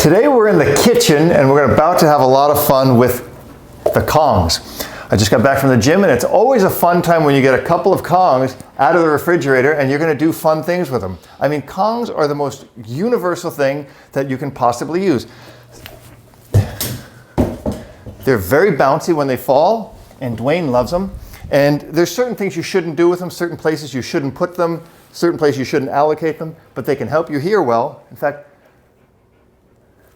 Today we're in the kitchen and we're about to have a lot of fun with the Kongs. I just got back from the gym and it's always a fun time when you get a couple of Kongs out of the refrigerator and you're going to do fun things with them. I mean, Kongs are the most universal thing that you can possibly use. They're very bouncy when they fall, and Dwayne loves them. And there's certain things you shouldn't do with them, certain places you shouldn't put them, certain places you shouldn't allocate them, but they can help you hear well. In fact,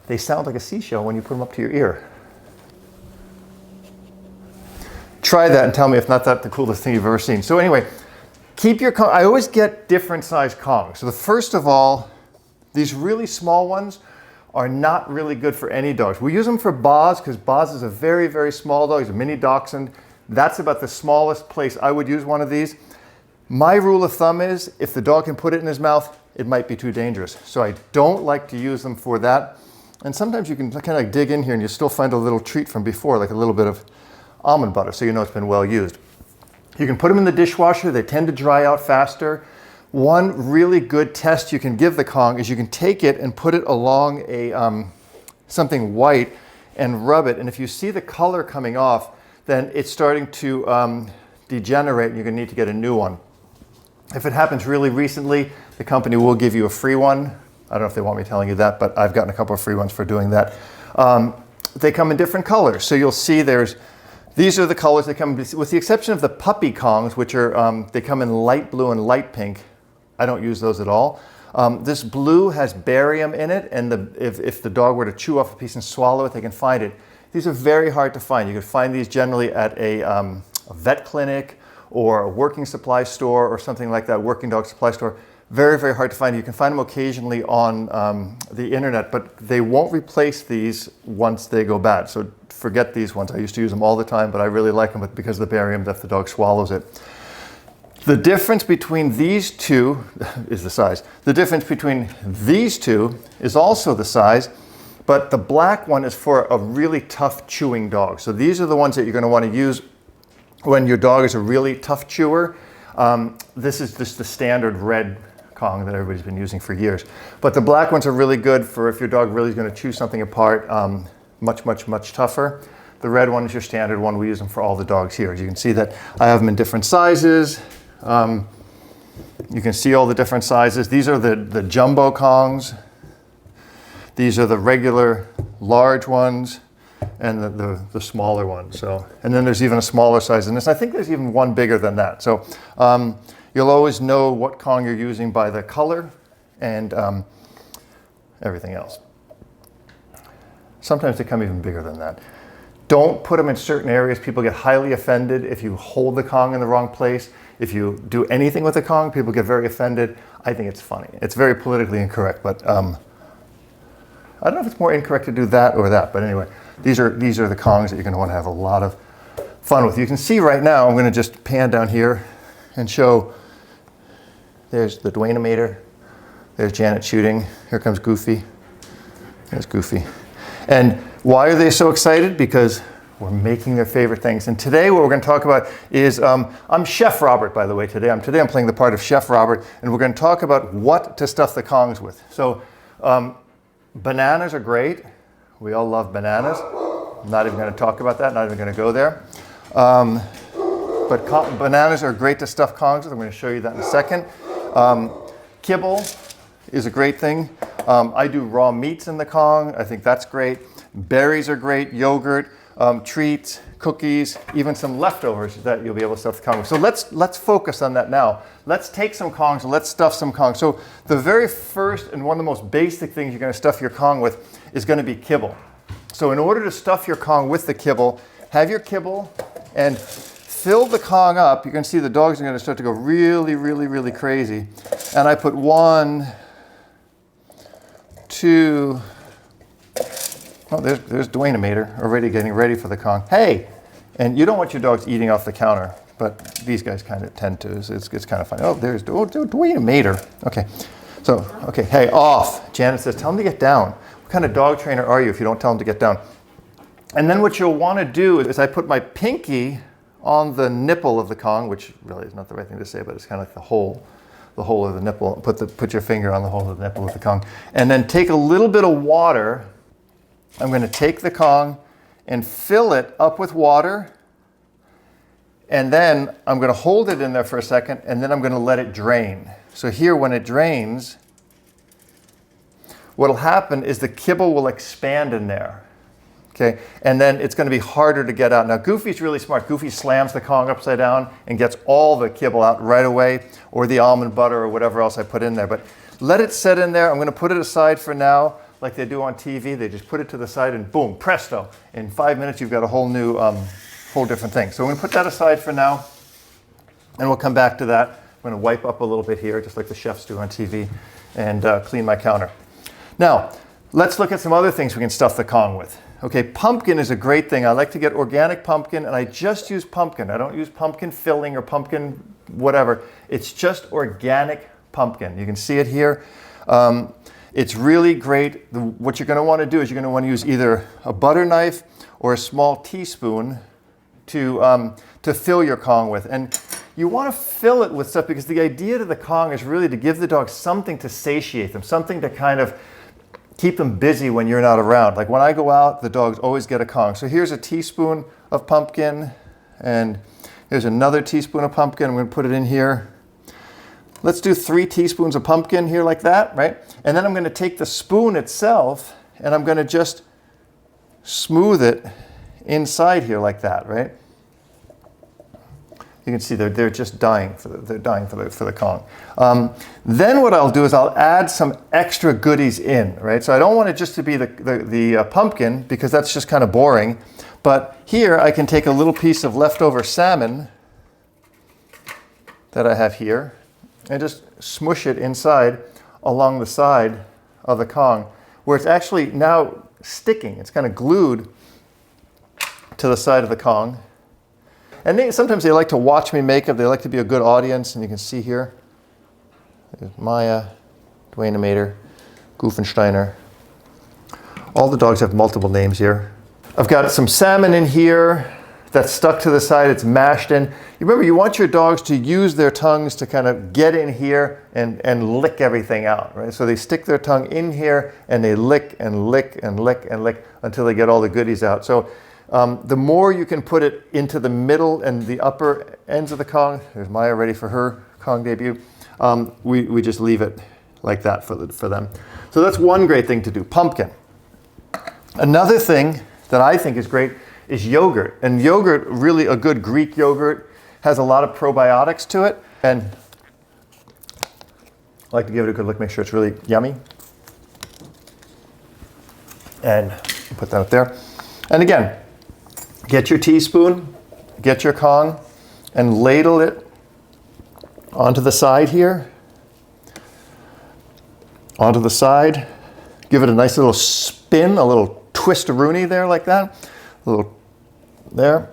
they sound like a seashell when you put them up to your ear. Try that and tell me if not that the coolest thing you've ever seen. So anyway, keep your Kong. I always get different size Kongs. So first of all, these really small ones are not really good for any dogs. We use them for Boz because Boz is a very, very small dog. He's a mini dachshund. That's about the smallest place I would use one of these. My rule of thumb is if the dog can put it in his mouth, it might be too dangerous. So I don't like to use them for that. And sometimes you can kind of like dig in here and you still find a little treat from before, like a little bit of almond butter, so you know it's been well used. You can put them in the dishwasher. They tend to dry out faster. One really good test you can give the Kong is you can take it and put it along a something white and rub it. And if you see the color coming off, then it's starting to degenerate and you're going to need to get a new one. If it happens really recently, the company will give you a free one. I don't know if they want me telling you that, but I've gotten a couple of free ones for doing that. They come in different colors. So you'll see these are the colors they come, with the exception of the puppy Kongs, which are, they come in light blue and light pink. I don't use those at all. This blue has barium in it, and if the dog were to chew off a piece and swallow it, they can find it. These are very hard to find. You could find these generally at a vet clinic or a working supply store or something like that, working dog supply store. Very, very hard to find. You can find them occasionally on the internet, but they won't replace these once they go bad. So forget these ones. I used to use them all the time, but I really like them because of the barium if the dog swallows it. The difference between these two is the size. The difference between these two is also the size, but the black one is for a really tough chewing dog. So these are the ones that you're going to want to use when your dog is a really tough chewer. This is just the standard red Kong that everybody's been using for years. But the black ones are really good for if your dog really is going to chew something apart, much, much, much tougher. The red one is your standard one. We use them for all the dogs here. As you can see that I have them in different sizes. You can see all the different sizes. These are the jumbo Kongs. These are the regular large ones and the smaller ones. So, and then there's even a smaller size in this. I think there's even one bigger than that. So you'll always know what Kong you're using by the color and everything else. Sometimes they come even bigger than that. Don't put them in certain areas. People get highly offended if you hold the Kong in the wrong place. If you do anything with the Kong, people get very offended. I think it's funny. It's very politically incorrect, but I don't know if it's more incorrect to do that or that. But anyway, these are the Kongs that you're going to want to have a lot of fun with. You can see right now, I'm going to just pan down here and show. There's the Dwayne-o-meter. There's Janet shooting. Here comes Goofy. There's Goofy. And why are they so excited? Because we're making their favorite things. And today what we're going to talk about is, I'm Chef Robert, by the way, today. I'm playing the part of Chef Robert, and we're going to talk about what to stuff the Kongs with. So bananas are great. We all love bananas. I'm not even going to talk about that, not even going to go there. But bananas are great to stuff Kongs with. I'm going to show you that in a second. Kibble is a great thing. I do raw meats in the Kong. I think that's great. Berries are great. Yogurt, treats, cookies, even some leftovers that you'll be able to stuff the Kong with. So let's focus on that now. Let's take some Kongs and let's stuff some Kongs. So the very first and one of the most basic things you're going to stuff your Kong with is going to be kibble. So in order to stuff your Kong with the kibble, have your kibble and fill the Kong up. You can see the dogs are going to start to go really, really, really crazy. And I put 1, 2, oh, there's Dwayne-o-meter already getting ready for the Kong. Hey! And you don't want your dogs eating off the counter, but these guys kind of tend to. It's kind of funny. Oh, there's Dwayne-o-meter. Okay. So, okay, hey, off. Janet says, tell him to get down. What kind of dog trainer are you if you don't tell him to get down? And then what you'll want to do is I put my pinky on the nipple of the Kong, which really is not the right thing to say, but it's kind of like the hole of the nipple. Put your finger on the hole of the nipple of the Kong. And then take a little bit of water I'm going to take the Kong and fill it up with water. And then I'm going to hold it in there for a second, and then I'm going to let it drain. So here, when it drains, what will happen is the kibble will expand in there. Okay, and then it's going to be harder to get out. Now, Goofy's really smart. Goofy slams the Kong upside down and gets all the kibble out right away, or the almond butter or whatever else I put in there. But let it set in there. I'm going to put it aside for now, like they do on TV. They just put it to the side and boom, presto. In 5 minutes, you've got a whole new, whole different thing. So I'm going to put that aside for now, and we'll come back to that. I'm going to wipe up a little bit here, just like the chefs do on TV, and clean my counter. Now, let's look at some other things we can stuff the Kong with. Okay, pumpkin is a great thing. I like to get organic pumpkin, and I just use pumpkin. I don't use pumpkin filling or pumpkin whatever. It's just organic pumpkin. You can see it here. It's really great. What you're going to want to do is you're going to want to use either a butter knife or a small teaspoon to fill your Kong with. And you want to fill it with stuff because the idea to the Kong is really to give the dog something to satiate them, something to kind of keep them busy when you're not around. Like when I go out, the dogs always get a Kong. So here's a teaspoon of pumpkin, and here's another teaspoon of pumpkin. I'm going to put it in here. Let's do 3 teaspoons of pumpkin here like that, right? And then I'm going to take the spoon itself, and I'm going to just smooth it inside here like that, right? You can see they're just dying for the Kong. Then what I'll do is I'll add some extra goodies in, right? So I don't want it just to be the pumpkin because that's just kind of boring. But here I can take a little piece of leftover salmon that I have here and just smush it inside along the side of the Kong, where it's actually now sticking. It's kind of glued to the side of the Kong. And sometimes they like to watch me make it. They like to be a good audience. And you can see here, there's Maya, Dwayne-Mater, Goofensteiner. All the dogs have multiple names here. I've got some salmon in here that's stuck to the side. It's mashed in. You remember, you want your dogs to use their tongues to kind of get in here and lick everything out, right? So they stick their tongue in here and they lick and lick and lick and lick until they get all the goodies out. So the more you can put it into the middle and the upper ends of the Kong, there's Maya ready for her Kong debut, we just leave it like that for them. So that's one great thing to do, pumpkin. Another thing that I think is great is yogurt. And yogurt, really a good Greek yogurt, has a lot of probiotics to it. And I like to give it a good look, make sure it's really yummy. And put that up there. And again, get your teaspoon, get your Kong, and ladle it onto the side here. Onto the side. Give it a nice little spin, a little twist-a-rooney there like that. A little there.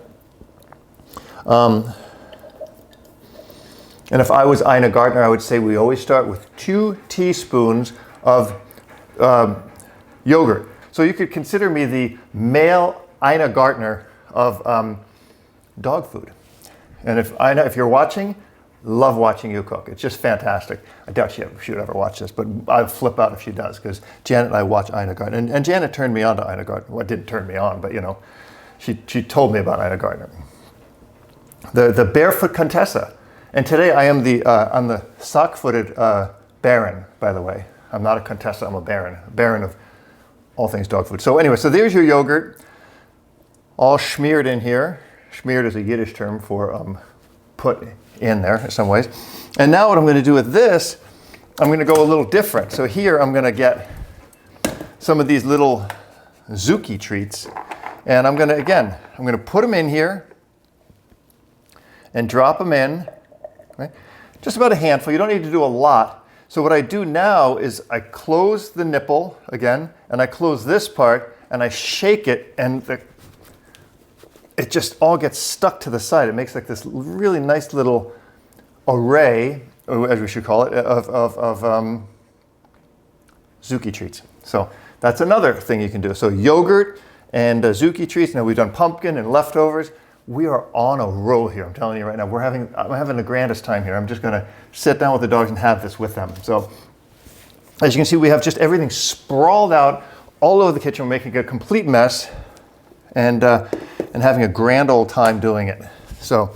And if I was Ina Gardner, I would say we always start with 2 teaspoons of yogurt. So you could consider me the male Ina Gardner of dog food. And if Ina, if you're watching, love watching you cook. It's just fantastic. I doubt she would ever watch this, but I'd flip out if she does, because Janet and I watch Ina Gardner. And Janet turned me on to Ina Gardner. Well, it didn't turn me on, but you know, she told me about Ina Gardner. The barefoot Contessa. And today I am I'm the sock-footed Baron, by the way. I'm not a Contessa, I'm a Baron of all things dog food. So anyway, so there's your yogurt, all smeared in here. Smeared is a Yiddish term for put in there in some ways. And now what I'm going to do with this, I'm going to go a little different. So here I'm going to get some of these little Zuki treats. And I'm going to put them in here and drop them in, right? Just about a handful. You don't need to do a lot. So what I do now is I close the nipple again, and I close this part, and I shake it, and it just all gets stuck to the side. It makes like this really nice little array, or as we should call it, of Zuki treats. So that's another thing you can do. So yogurt and Zuki treats. Now we've done pumpkin and leftovers. We are on a roll here. I'm telling you right now. I'm having the grandest time here. I'm just going to sit down with the dogs and have this with them. So as you can see, we have just everything sprawled out all over the kitchen. We're making a complete mess and having a grand old time doing it. So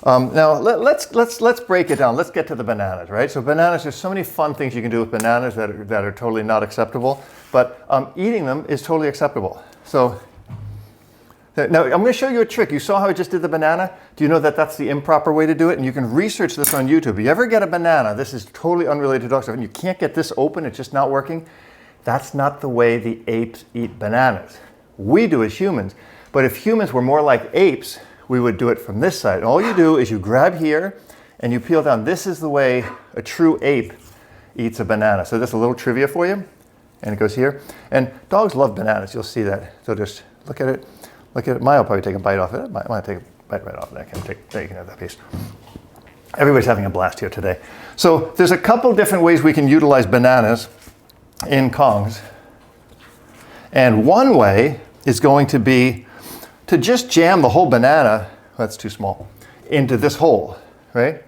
now let's break it down. Let's get to the bananas, right? So bananas, there's so many fun things you can do with bananas that are totally not acceptable, but eating them is totally acceptable. So now I'm going to show you a trick. You saw how I just did the banana? Do you know that that's the improper way to do it? And you can research this on YouTube. If you ever get a banana, this is totally unrelated to dog stuff, and you can't get this open, it's just not working. That's not the way the apes eat bananas. We do as humans. But if humans were more like apes, we would do it from this side. And all you do is you grab here and you peel down. This is the way a true ape eats a banana. So this is a little trivia for you. And it goes here. And dogs love bananas. You'll see that. So just look at it. Look at it. Maya will probably take a bite off it. Maya take a bite right off it. There you can have that piece. Everybody's having a blast here today. So there's a couple different ways we can utilize bananas in Kongs. And one way is going to be to just jam the whole banana, that's too small, into this hole, right?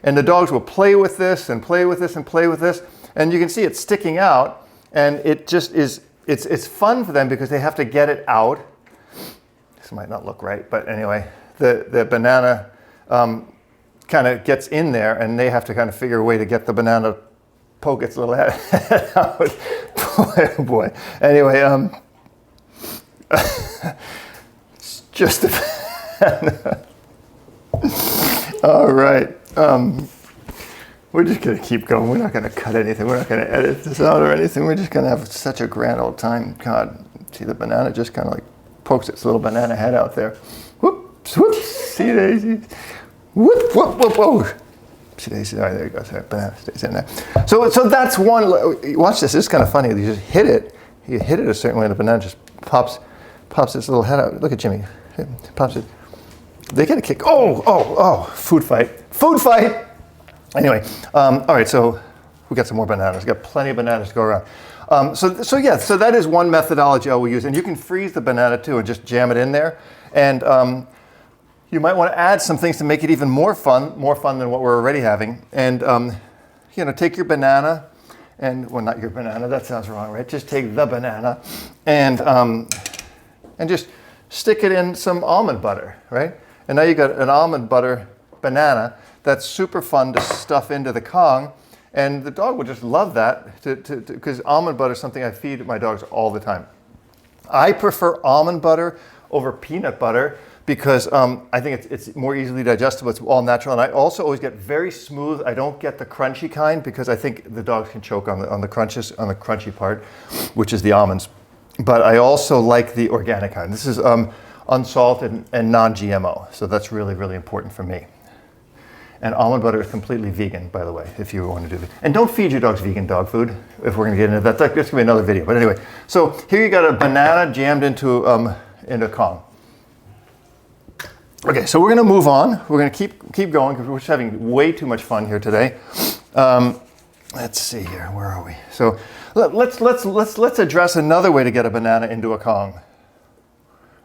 And the dogs will play with this and play with this and play with this. And you can see it sticking out, and it just is, it's fun for them because they have to get it out. This might not look right, but anyway, the banana kind of gets in there, and they have to kind of figure a way to get the banana, poke its little head out. Boy, oh boy. Anyway, it's just a banana. All right. We're just going to keep going. We're not going to cut anything. We're not going to edit this out or anything. We're just going to have such a grand old time. God, see the banana just kind of like pokes its little banana head out there. Whoops, whoops, see daisies. Whoop, whoop, whoop, whoop. See daisies. All right, there you go. Sorry, banana stays in there. So that's one. Watch this. This is kind of funny. You just hit it. You hit it a certain way, and the banana just pops its little head out. Look at Jimmy. Pops it. They get a kick. Oh, food fight. Food fight. Anyway, all right, so we got some more bananas. Got plenty of bananas to go around. So that is one methodology I will use. And you can freeze the banana too and just jam it in there. And you might want to add some things to make it even more fun than what we're already having. And take your banana, and well, not your banana. That sounds wrong, right? Just take the banana, and just stick it in some almond butter, right? And now you got an almond butter banana that's super fun to stuff into the Kong, and the dog will just love that because almond butter is something I feed my dogs all the time. I prefer almond butter over peanut butter because I think it's more easily digestible. It's all natural, and I also always get very smooth. I don't get the crunchy kind because I think the dogs can choke on the crunchy part, which is the almonds. But I also like the organic kind. This is unsalted and non-GMO, so that's really, really important for me. And almond butter is completely vegan, by the way, if you want to do it. And don't feed your dogs vegan dog food, if we're going to get into that. That's going to be another video. But anyway, so here you got a banana jammed into Kong. Okay, so we're going to move on. We're going to keep going because we're just having way too much fun here today. Let's see here. Where are we? So let's address another way to get a banana into a Kong.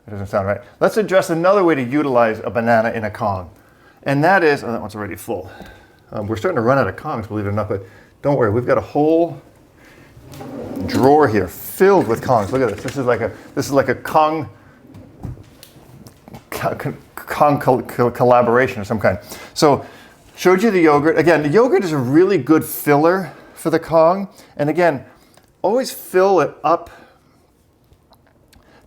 It doesn't sound right. Let's address another way to utilize a banana in a Kong. And that is, that one's already full. We're starting to run out of Kongs, believe it or not, but don't worry, we've got a whole drawer here filled with Kongs. Look at this. This is like a Kong collaboration of some kind. So, showed you the yogurt. Again, the yogurt is a really good filler for the Kong. And again, always fill it up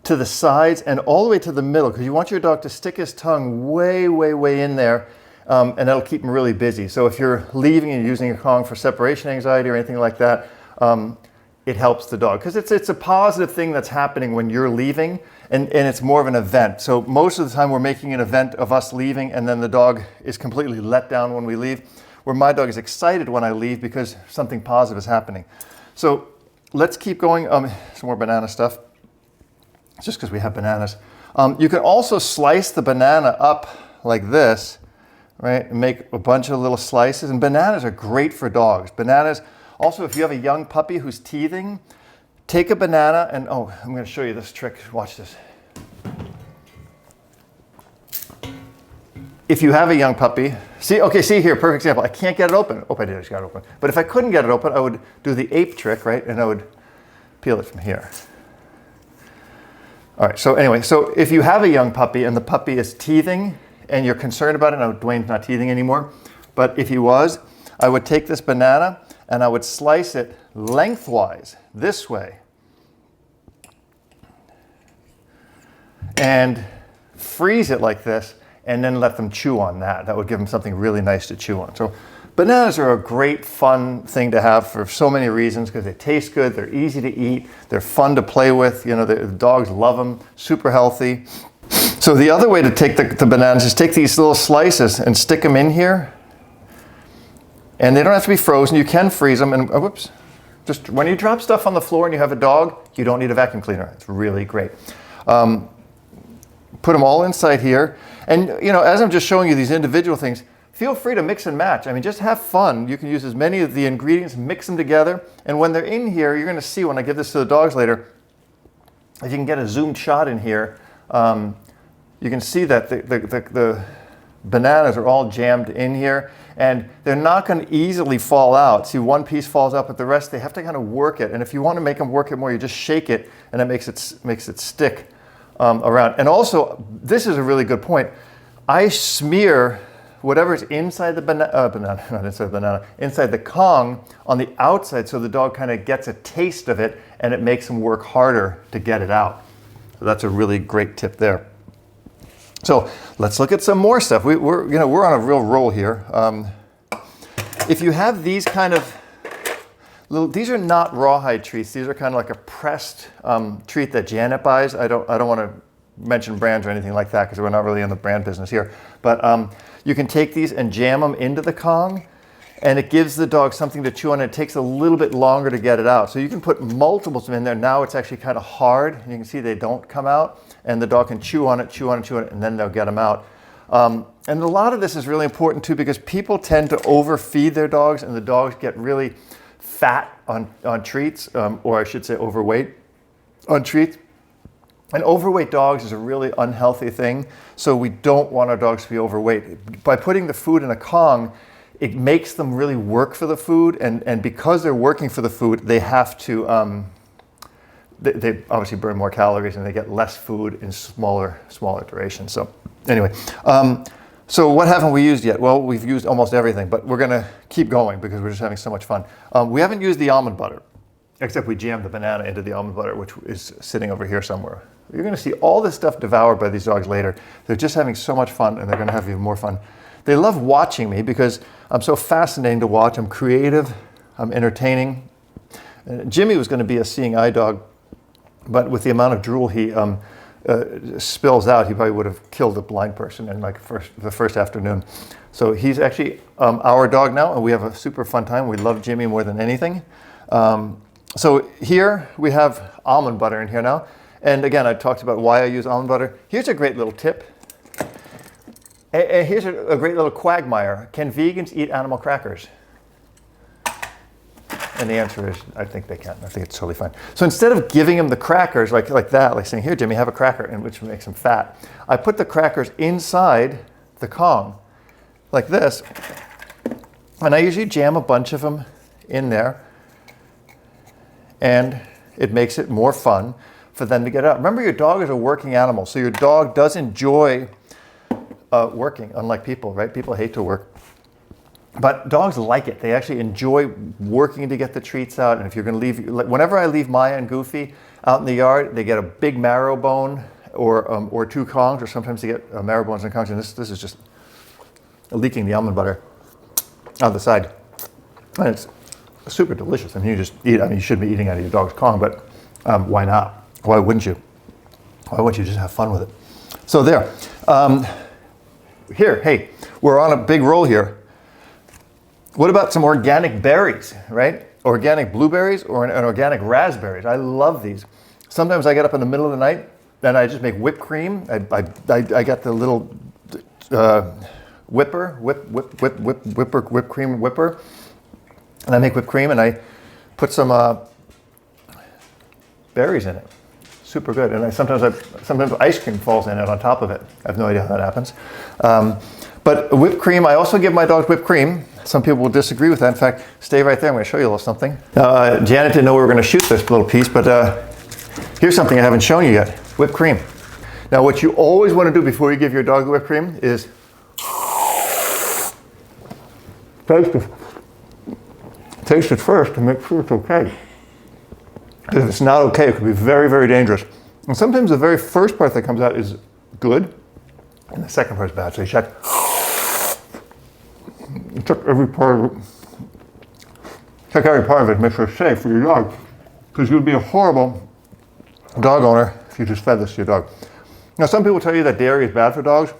to the sides and all the way to the middle because you want your dog to stick his tongue way, way, way in there, and that'll keep him really busy. So if you're leaving and using a Kong for separation anxiety or anything like that, it helps the dog because it's a positive thing that's happening when you're leaving, and it's more of an event. So most of the time we're making an event of us leaving, and then the dog is completely let down when we leave, where my dog is excited when I leave because something positive is happening. So let's keep going. Some more banana stuff. Just because we have bananas. You can also slice the banana up like this, right? And make a bunch of little slices. And bananas are great for dogs. Bananas, also if you have a young puppy who's teething, take a banana and, I'm going to show you this trick. Watch this. If you have a young puppy, see here, perfect example. I can't get it open. I just got it open. But if I couldn't get it open, I would do the ape trick, right? And I would peel it from here. All right, so anyway, so if you have a young puppy and the puppy is teething and you're concerned about it, now Dwayne's not teething anymore, but if he was, I would take this banana and I would slice it lengthwise this way and freeze it like this and then let them chew on that. That would give them something really nice to chew on. So bananas are a great fun thing to have for so many reasons, because they taste good, they're easy to eat, they're fun to play with, you know, the dogs love them, super healthy. So the other way to take the bananas is take these little slices and stick them in here. And they don't have to be frozen, you can freeze them, and whoops. Just when you drop stuff on the floor and you have a dog, you don't need a vacuum cleaner. It's really great. Put them all inside here. And you know, as I'm just showing you these individual things, feel free to mix and match. I mean, just have fun. You can use as many of the ingredients, mix them together. And when they're in here, you're gonna see when I give this to the dogs later, if you can get a zoomed shot in here, you can see that the bananas are all jammed in here, and they're not going to easily fall out. See, one piece falls out, but the rest, they have to kind of work it. And if you want to make them work it more, you just shake it, and it makes it stick around. And also, this is a really good point. I smear whatever's inside the inside the Kong on the outside, so the dog kind of gets a taste of it, and it makes them work harder to get it out. So that's a really great tip there. So let's look at some more stuff. We're on a real roll here. If you have these kind of these are not rawhide treats. These are kind of like a pressed treat that Janet buys. I don't want to mention brands or anything like that because we're not really in the brand business here. But you can take these and jam them into the Kong, and it gives the dog something to chew on. It takes a little bit longer to get it out. So you can put multiples in there. Now it's actually kind of hard. You can see they don't come out, and the dog can chew on it, and then they'll get them out. And a lot of this is really important too, because people tend to overfeed their dogs, and the dogs get really fat on treats, or I should say overweight on treats. And overweight dogs is a really unhealthy thing. So we don't want our dogs to be overweight. By putting the food in a Kong, it makes them really work for the food, and because they're working for the food, they have to, they obviously burn more calories and they get less food in smaller durations. So anyway, so what haven't we used yet? Well, we've used almost everything, but we're gonna keep going because we're just having so much fun. We haven't used the almond butter, except we jammed the banana into the almond butter, which is sitting over here somewhere. You're gonna see all this stuff devoured by these dogs later. They're just having so much fun, and they're gonna have even more fun. They love watching me because I'm so fascinating to watch. I'm creative, I'm entertaining. Jimmy was gonna be a seeing eye dog, but with the amount of drool he spills out, he probably would have killed a blind person in like the first afternoon. So he's actually our dog now, and we have a super fun time. We love Jimmy more than anything. So here we have almond butter in here now. And again, I talked about why I use almond butter. Here's a great little tip. And here's a great little quagmire. Can vegans eat animal crackers? And the answer is, I think they can. I think it's totally fine. So instead of giving them the crackers like that, like saying, here, Jimmy, have a cracker, and which makes them fat, I put the crackers inside the Kong, like this. And I usually jam a bunch of them in there, and it makes it more fun for them to get out. Remember, your dog is a working animal, so your dog does enjoy working, unlike people, right? People hate to work. But dogs like it. They actually enjoy working to get the treats out. And if you're going to leave, whenever I leave Maya and Goofy out in the yard, they get a big marrow bone or two Kongs, or sometimes they get marrow bones and Kongs. And this is just leaking the almond butter out the side. And it's super delicious. I mean, you just eat. I mean, you shouldn't be eating out of your dog's Kong, but why not? Why wouldn't you? Why wouldn't you just have fun with it? So there. Here, hey, we're on a big roll here. What about some organic berries, right? Organic blueberries or an organic raspberries. I love these. Sometimes I get up in the middle of the night and I just make whipped cream. I got the little whipped cream whipper, and I make whipped cream and I put some berries in it. Super good. And sometimes ice cream falls in it on top of it. I have no idea how that happens. But whipped cream, I also give my dogs whipped cream. Some people will disagree with that. In fact, stay right there. I'm going to show you a little something. Janet didn't know we were going to shoot this little piece, but here's something I haven't shown you yet. whipped cream. Now what you always want to do before you give your dog the whipped cream is taste it first to make sure it's okay. Because if it's not okay, it could be very, very dangerous. And sometimes the very first part that comes out is good, and the second part is bad. So you check. You check every part of it. Check every part of it, make sure it's safe for your dog. Because you'd be a horrible dog owner if you just fed this to your dog. Now, some people tell you that dairy is bad for dogs.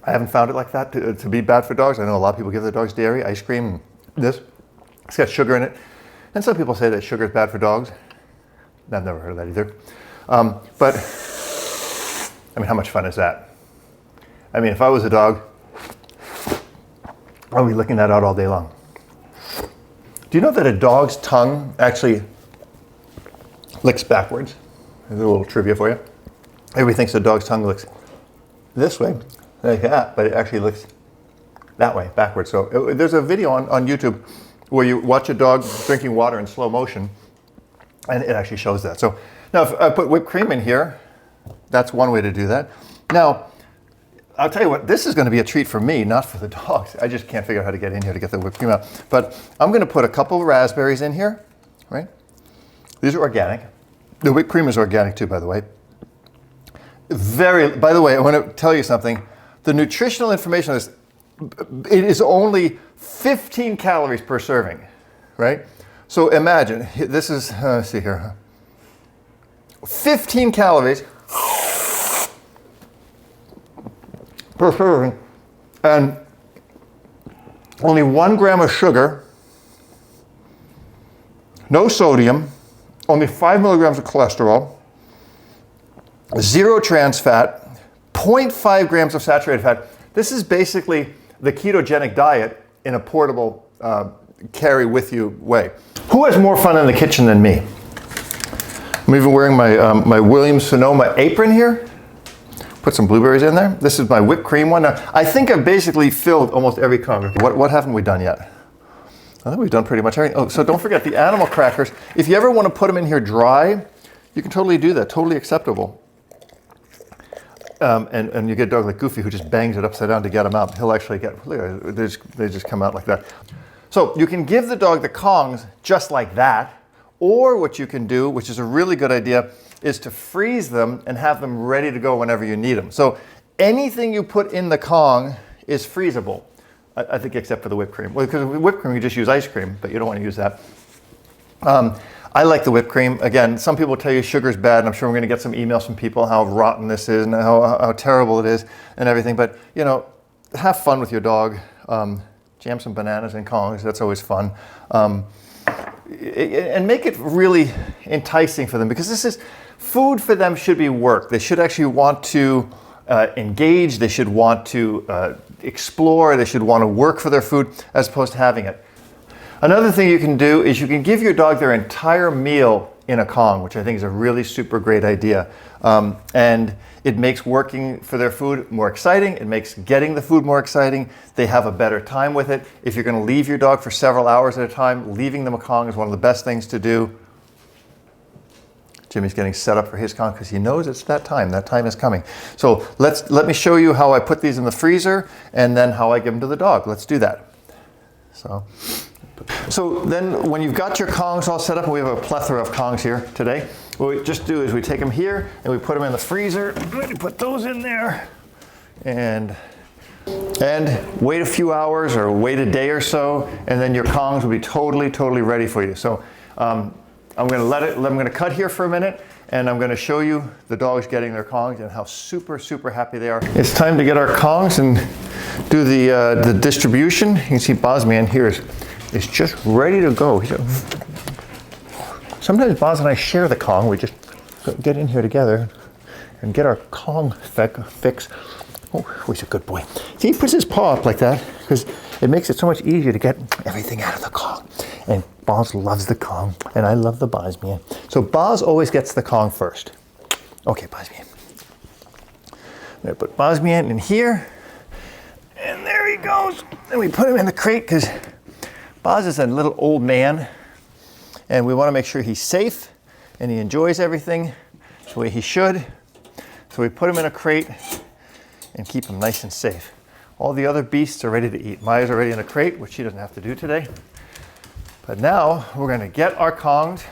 I haven't found it like that to be bad for dogs. I know a lot of people give their dogs dairy, ice cream, this. It's got sugar in it. And some people say that sugar is bad for dogs. I've never heard of that either. But, I mean, how much fun is that? I mean, if I was a dog, I'd be licking that out all day long. Do you know that a dog's tongue actually licks backwards? There's a little trivia for you. Everybody thinks a dog's tongue licks this way, like that, but it actually licks that way, backwards. So there's a video on YouTube where you watch a dog drinking water in slow motion, and it actually shows that. So now if I put whipped cream in here, that's one way to do that. Now, I'll tell you what, this is going to be a treat for me, not for the dogs. I just can't figure out how to get in here to get the whipped cream out. But I'm going to put a couple of raspberries in here, right? These are organic. The whipped cream is organic too, by the way. By the way, I want to tell you something. The nutritional information on this, it is only 15 calories per serving, right? So imagine, this is, let's see here, 15 calories per serving, and only 1 gram of sugar, no sodium, only 5 milligrams of cholesterol, 0 trans fat, 0.5 grams of saturated fat. This is basically the ketogenic diet in a portable carry with you way. Who has more fun in the kitchen than me? I'm even wearing my, my Williams-Sonoma apron here. Put some blueberries in there. This is my whipped cream one. Now, I think I've basically filled almost every Kong. What haven't we done yet? I think we've done pretty much everything. Oh, so don't forget the animal crackers. If you ever want to put them in here dry, you can totally do that. Totally acceptable. And you get a dog like Goofy who just bangs it upside down to get them out. He'll actually get, look, they just come out like that. So you can give the dog the Kongs just like that. Or what you can do, which is a really good idea, is to freeze them and have them ready to go whenever you need them. So anything you put in the Kong is freezable, I think, except for the whipped cream. Well, because with whipped cream, you just use ice cream, but you don't want to use that. I like the whipped cream. Again, some people tell you sugar's bad, and I'm sure we're going to get some emails from people how rotten this is and how terrible it is and everything. But, you know, have fun with your dog. Jam some bananas in Kongs. That's always fun. And make it really enticing for them, because this is food for them should be work. They should actually want to engage. They should want to explore. They should want to work for their food as opposed to having it. Another thing you can do is you can give your dog their entire meal in a Kong, which I think is a really super great idea. And it makes working for their food more exciting. It makes getting the food more exciting. They have a better time with it. If you're going to leave your dog for several hours at a time, leaving them a Kong is one of the best things to do. Jimmy's getting set up for his Kong because he knows it's that time. That time is coming. So let me show you how I put these in the freezer and then how I give them to the dog. Let's do that. So then when you've got your Kongs all set up, and we have a plethora of Kongs here today, what we just do is we take them here and we put them in the freezer. We put those in there and wait a few hours or wait a day or so, and then your Kongs will be totally ready for you. So I'm going to cut here for a minute, and I'm going to show you the dogs getting their Kongs and how super happy they are. It's time to get our Kongs and do the distribution. You can see Bosman here is just ready to go. Sometimes Boz and I share the Kong. We just get in here together and get our Kong fix. Oh, he's a good boy. See, he puts his paw up like that because it makes it so much easier to get everything out of the Kong. And Boz loves the Kong, and I love the Bosman. So Boz always gets the Kong first. Okay, Bosman. I'm going to put Bosman in here, and there he goes. And we put him in the crate because Boz is a little old man, and we want to make sure he's safe and he enjoys everything. the way he should. So we put him in a crate and keep him nice and safe. All the other beasts are ready to eat. Maya's already in a crate, which she doesn't have to do today. But now we're going to get our Kongs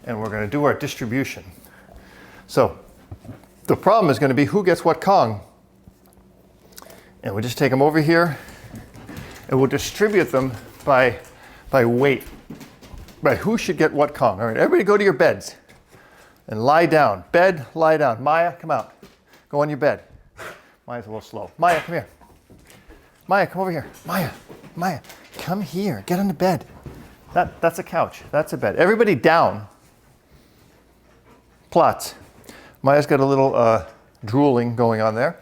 and we're going to do our distribution. So the problem is going to be who gets what Kong. And we just take them over here and we'll distribute them by weight, by who should get what Kong. All right, everybody go to your beds and lie down. Bed, lie down. Maya, come out. Go on your bed. Maya's a little slow. Maya, come here. Maya, come over here. Maya, Maya, come here. Get on the bed. That's a couch. That's a bed. Everybody down. Plots. Maya's got a little drooling going on there.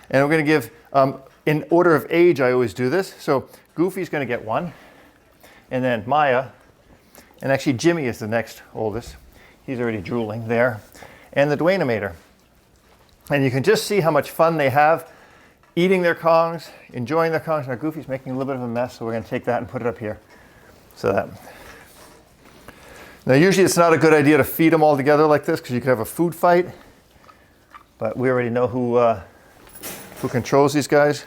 And we're going to give, in order of age, I always do this. So Goofy's going to get one. And then Maya, and actually Jimmy is the next oldest. He's already drooling there. And the Dwayne-o-mator. And you can just see how much fun they have eating their Kongs, enjoying their Kongs. Now Goofy's making a little bit of a mess, so we're going to take that and put it up here. So that. Now usually it's not a good idea to feed them all together like this because you could have a food fight. But we already know who controls these guys.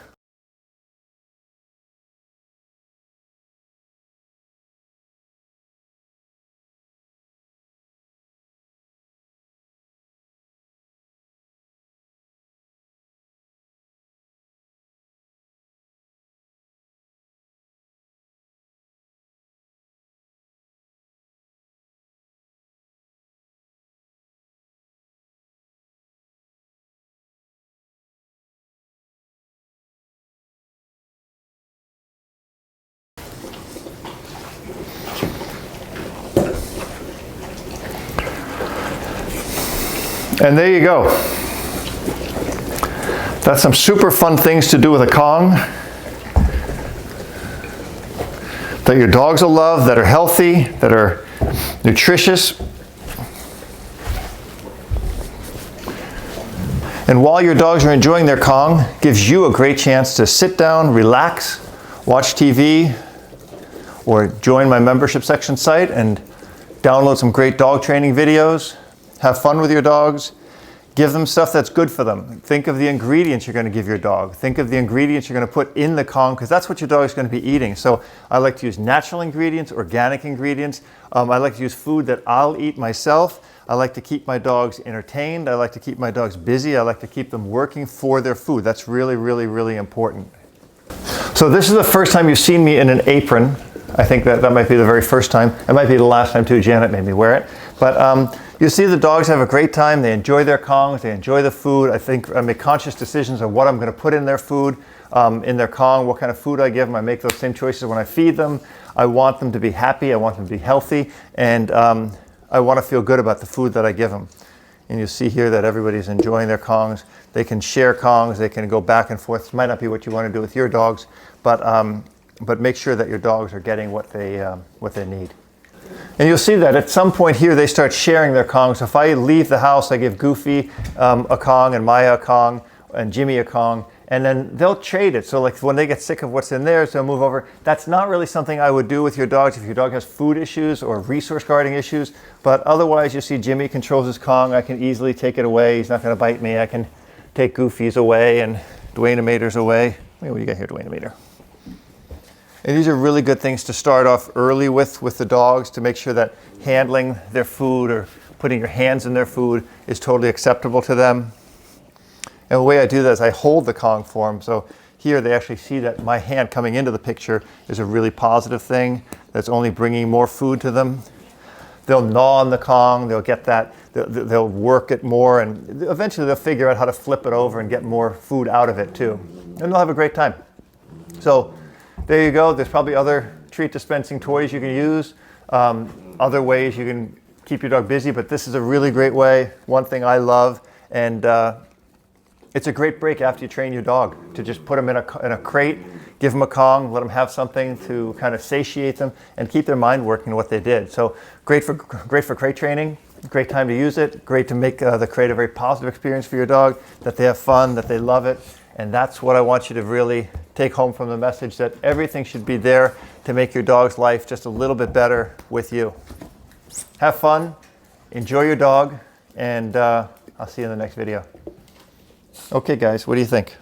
And there you go. That's some super fun things to do with a Kong that your dogs will love, that are healthy, that are nutritious. And while your dogs are enjoying their Kong, gives you a great chance to sit down, relax, watch TV, or join my membership section site and download some great dog training videos. Have fun with your dogs. Give them stuff that's good for them. Think of the ingredients you're going to give your dog. Think of the ingredients you're going to put in the Kong because that's what your dog is going to be eating. So I like to use natural ingredients, organic ingredients. I like to use food that I'll eat myself. I like to keep my dogs entertained. I like to keep my dogs busy. I like to keep them working for their food. That's really, really, really important. So this is the first time you've seen me in an apron. I think that might be the very first time. It might be the last time too. Janet made me wear it. But you see the dogs have a great time. They enjoy their Kongs. They enjoy the food. I think I make conscious decisions of what I'm going to put in their food, in their Kong, what kind of food I give them. I make those same choices when I feed them. I want them to be happy. I want them to be healthy. And I want to feel good about the food that I give them. And you see here that everybody's enjoying their Kongs. They can share Kongs. They can go back and forth. It might not be what you want to do with your dogs, but make sure that your dogs are getting what they need. And you'll see that at some point here they start sharing their Kongs. So if I leave the house, I give Goofy a Kong and Maya a Kong and Jimmy a Kong, and then they'll trade it. So like when they get sick of what's in theirs, they'll move over. That's not really something I would do with your dogs if your dog has food issues or resource guarding issues. But otherwise, you see Jimmy controls his Kong. I can easily take it away. He's not going to bite me. I can take Goofy's away and Dwayne-o-mator's away. What do you got here, Dwayne-o-mator? And these are really good things to start off early with the dogs to make sure that handling their food or putting your hands in their food is totally acceptable to them. And the way I do that is I hold the Kong for them. So here they actually see that my hand coming into the picture is a really positive thing that's only bringing more food to them. They'll gnaw on the Kong, they'll get that, they'll work it more, and eventually they'll figure out how to flip it over and get more food out of it too. And they'll have a great time. So there you go. There's probably other treat dispensing toys you can use, other ways you can keep your dog busy, but this is a really great way. One thing I love, and it's a great break after you train your dog to just put them in a crate, give them a Kong, let them have something to kind of satiate them and keep their mind working on what they did. So great for crate training, great time to use it, great to make the crate a very positive experience for your dog, that they have fun, that they love it. And that's what I want you to really take home from the message, that everything should be there to make your dog's life just a little bit better with you. Have fun, enjoy your dog, and I'll see you in the next video. Okay, guys, what do you think?